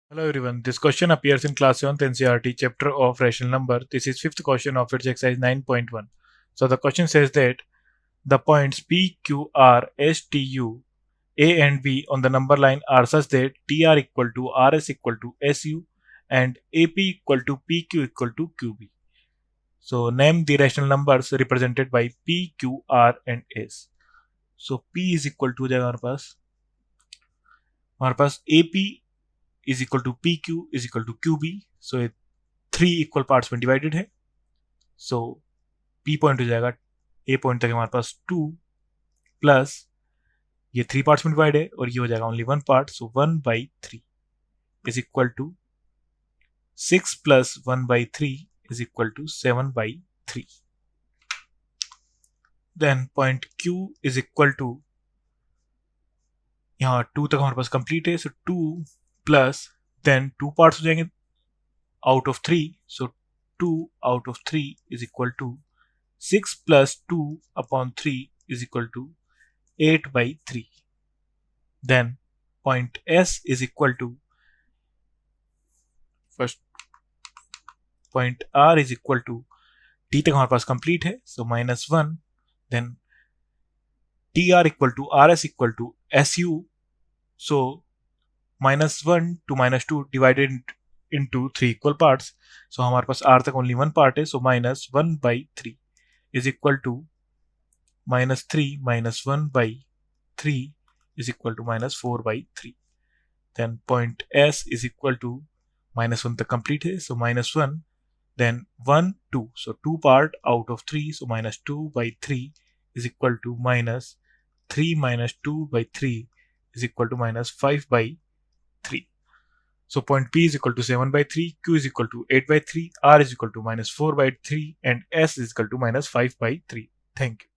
Hello everyone, this question appears in class 7th NCERT chapter of rational number. This is fifth question of its exercise 9.1. So the question says that the points P, Q, R, S, T, U, A and B on the number line are such that TR equal to RS equal to SU and AP equal to PQ equal to QB. So name the rational numbers represented by P, Q, R and S. So P is equal to हमारे पास AP is equal to PQ is equal to QB. So ये 3 equal parts में divided है. सो P point हो जाएगा A point तक हमारे पास 2 plus ये 3 parts में डिवाइड है और ये हो जाएगा only 1 part. So 1/3 is equal to 6 plus 1/3 is equal to 7/3. Then point Q is equal to यहाँ 2 तक हमारे पास कंप्लीट है. सो 2 प्लस देन 2 पार्ट्स हो जाएंगे out of 3. So 2 out of 3 is equal to 6 plus 2 upon 3 is equal to 8/3. Then point S is equal to first point R is equal to T तक हमारे पास complete है. So -1. Then TR equal to RS equal to SU. So -1 to -2 divided into 3 equal parts. So हमारे पास R तक only 1 part है. So -1/3 is equal to -3 minus 1/3 is equal to -4/3. Then point S is equal to -1 तक complete है. So -1. Then 1, 2. So 2 part out of 3. So -2/3 is equal to -3 minus 2/3 is equal to -5/3. So point P is equal to 7/3, Q is equal to 8/3, R is equal to -4/3 and S is equal to -5/3. Thank you.